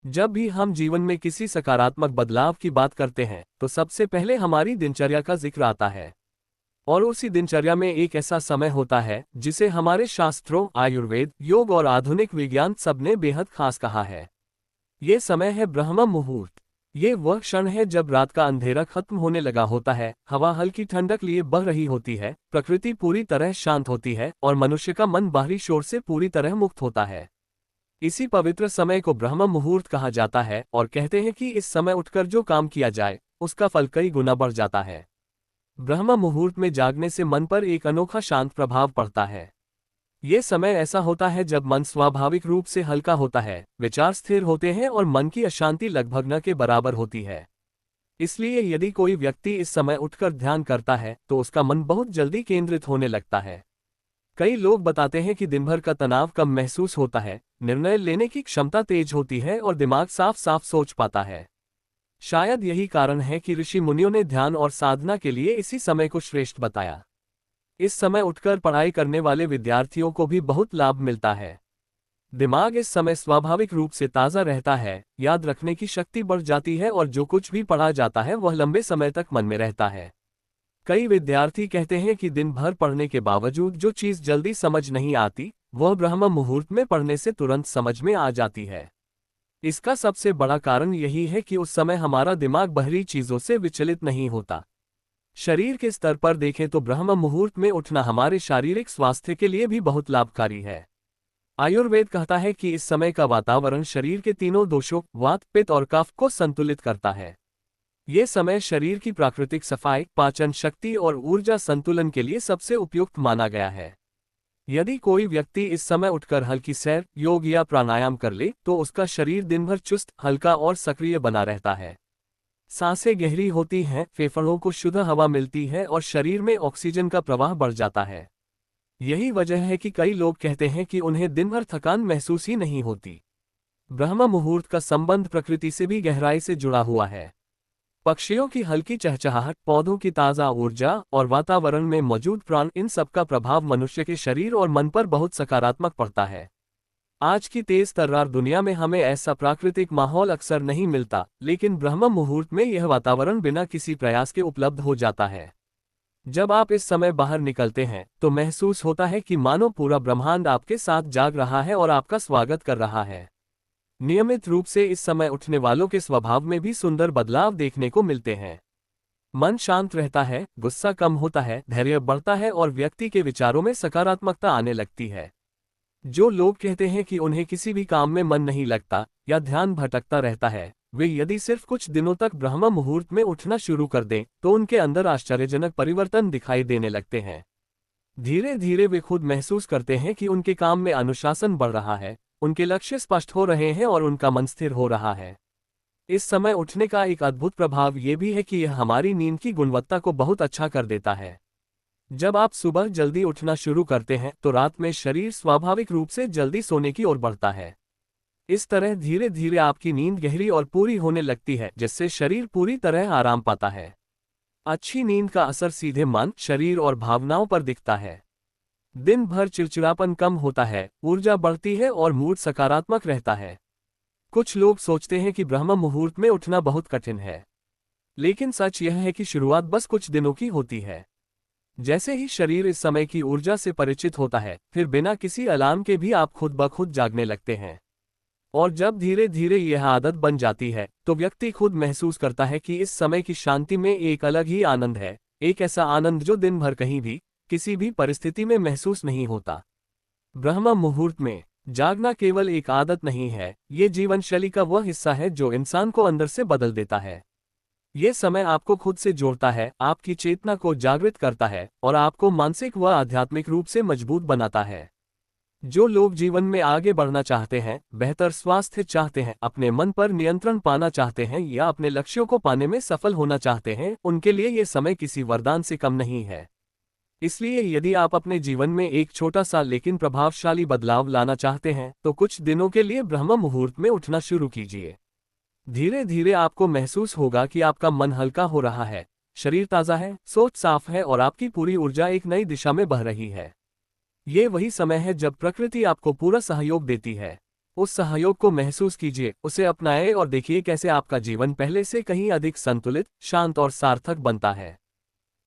जब भी हम जीवन में किसी सकारात्मक बदलाव की बात करते हैं तो सबसे पहले हमारी दिनचर्या का जिक्र आता है। और उसी दिनचर्या में एक ऐसा समय होता है जिसे हमारे शास्त्रों, आयुर्वेद, योग और आधुनिक विज्ञान सबने बेहद खास कहा है। ये समय है ब्रह्म मुहूर्त। ये वह क्षण है जब रात का अंधेरा खत्म होने लगा होता है, हवा हल्की ठंडक लिए बह रही होती है, प्रकृति पूरी तरह शांत होती है और मनुष्य का मन बाहरी शोर से पूरी तरह मुक्त होता है। इसी पवित्र समय को ब्रह्म मुहूर्त कहा जाता है और कहते हैं कि इस समय उठकर जो काम किया जाए उसका फल कई गुना बढ़ जाता है। ब्रह्म मुहूर्त में जागने से मन पर एक अनोखा शांत प्रभाव पड़ता है। ये समय ऐसा होता है जब मन स्वाभाविक रूप से हल्का होता है, विचार स्थिर होते हैं और मन की अशांति लगभग न के बराबर होती है। इसलिए यदि कोई व्यक्ति इस समय उठकर ध्यान करता है तो उसका मन बहुत जल्दी केंद्रित होने लगता है। कई लोग बताते हैं कि दिन भर का तनाव कम महसूस होता है, निर्णय लेने की क्षमता तेज होती है और दिमाग साफ साफ सोच पाता है। शायद यही कारण है कि ऋषि मुनियों ने ध्यान और साधना के लिए इसी समय को श्रेष्ठ बताया। इस समय उठकर पढ़ाई करने वाले विद्यार्थियों को भी बहुत लाभ मिलता है। दिमाग इस समय स्वाभाविक रूप से ताज़ा रहता है, याद रखने की शक्ति बढ़ जाती है और जो कुछ भी पढ़ा जाता है वह लंबे समय तक मन में रहता है। कई विद्यार्थी कहते हैं कि दिन भर पढ़ने के बावजूद जो चीज़ जल्दी समझ नहीं आती, वह ब्रह्म मुहूर्त में पढ़ने से तुरंत समझ में आ जाती है। इसका सबसे बड़ा कारण यही है कि उस समय हमारा दिमाग बाहरी चीज़ों से विचलित नहीं होता। शरीर के स्तर पर देखें तो ब्रह्म मुहूर्त में उठना हमारे शारीरिक स्वास्थ्य के लिए भी बहुत लाभकारी है। आयुर्वेद कहता है कि इस समय का वातावरण शरीर के तीनों दोषों वात, पित्त और कफ को संतुलित करता है। ये समय शरीर की प्राकृतिक सफाई, पाचन शक्ति और ऊर्जा संतुलन के लिए सबसे उपयुक्त माना गया है। यदि कोई व्यक्ति इस समय उठकर हल्की सैर, योग या प्राणायाम कर ले तो उसका शरीर दिन भर चुस्त, हल्का और सक्रिय बना रहता है। सांसें गहरी होती हैं, फेफड़ों को शुद्ध हवा मिलती है और शरीर में ऑक्सीजन का प्रवाह बढ़ जाता है। यही वजह है कि कई लोग कहते हैं कि उन्हें दिन भर थकान महसूस ही नहीं होती। ब्रह्म मुहूर्त का संबंध प्रकृति से भी गहराई से जुड़ा हुआ है। पक्षियों की हल्की चहचहाहट, पौधों की ताज़ा ऊर्जा और वातावरण में मौजूद प्राण, इन सब का प्रभाव मनुष्य के शरीर और मन पर बहुत सकारात्मक पड़ता है। आज की तेज तर्रार दुनिया में हमें ऐसा प्राकृतिक माहौल अक्सर नहीं मिलता, लेकिन ब्रह्म मुहूर्त में यह वातावरण बिना किसी प्रयास के उपलब्ध हो जाता है। जब आप इस समय बाहर निकलते हैं तो महसूस होता है कि मानो पूरा ब्रह्मांड आपके साथ जाग रहा है और आपका स्वागत कर रहा है। नियमित रूप से इस समय उठने वालों के स्वभाव में भी सुंदर बदलाव देखने को मिलते हैं। मन शांत रहता है, गुस्सा कम होता है, धैर्य बढ़ता है और व्यक्ति के विचारों में सकारात्मकता आने लगती है। जो लोग कहते हैं कि उन्हें किसी भी काम में मन नहीं लगता या ध्यान भटकता रहता है, वे यदि सिर्फ कुछ दिनों तक ब्रह्म मुहूर्त में उठना शुरू कर दें तो उनके अंदर आश्चर्यजनक परिवर्तन दिखाई देने लगते हैं। धीरे धीरे वे खुद महसूस करते हैं कि उनके काम में अनुशासन बढ़ रहा है, उनके लक्ष्य स्पष्ट हो रहे हैं और उनका मन स्थिर हो रहा है। इस समय उठने का एक अद्भुत प्रभाव यह भी है कि यह हमारी नींद की गुणवत्ता को बहुत अच्छा कर देता है। जब आप सुबह जल्दी उठना शुरू करते हैं तो रात में शरीर स्वाभाविक रूप से जल्दी सोने की ओर बढ़ता है। इस तरह धीरे धीरे आपकी नींद गहरी और पूरी होने लगती है, जिससे शरीर पूरी तरह आराम पाता है। अच्छी नींद का असर सीधे मन, शरीर और भावनाओं पर दिखता है। दिन भर चिड़चिड़ापन कम होता है, ऊर्जा बढ़ती है और मूड सकारात्मक रहता है। कुछ लोग सोचते हैं कि ब्रह्म मुहूर्त में उठना बहुत कठिन है, लेकिन सच यह है कि शुरुआत बस कुछ दिनों की होती है। जैसे ही शरीर इस समय की ऊर्जा से परिचित होता है, फिर बिना किसी अलार्म के भी आप खुद ब खुद जागने लगते हैं। और जब धीरे धीरे यह आदत बन जाती है तो व्यक्ति खुद महसूस करता है कि इस समय की शांति में एक अलग ही आनंद है, एक ऐसा आनंद जो दिन भर कहीं भी, किसी भी परिस्थिति में महसूस नहीं होता। ब्रह्म मुहूर्त में जागना केवल एक आदत नहीं है, ये जीवन शैली का वह हिस्सा है जो इंसान को अंदर से बदल देता है। ये समय आपको खुद से जोड़ता है, आपकी चेतना को जागृत करता है और आपको मानसिक व आध्यात्मिक रूप से मजबूत बनाता है। जो लोग जीवन में आगे बढ़ना चाहते हैं, बेहतर स्वास्थ्य चाहते हैं, अपने मन पर नियंत्रण पाना चाहते हैं या अपने लक्ष्यों को पाने में सफल होना चाहते हैं, उनके लिए ये समय किसी वरदान से कम नहीं है। इसलिए यदि आप अपने जीवन में एक छोटा सा लेकिन प्रभावशाली बदलाव लाना चाहते हैं तो कुछ दिनों के लिए ब्रह्म मुहूर्त में उठना शुरू कीजिए। धीरे धीरे आपको महसूस होगा कि आपका मन हल्का हो रहा है, शरीर ताज़ा है, सोच साफ है और आपकी पूरी ऊर्जा एक नई दिशा में बह रही है। ये वही समय है जब प्रकृति आपको पूरा सहयोग देती है। उस सहयोग को महसूस कीजिए, उसे अपनाएं और देखिए कैसे आपका जीवन पहले से कहीं अधिक संतुलित, शांत और सार्थक बनता है।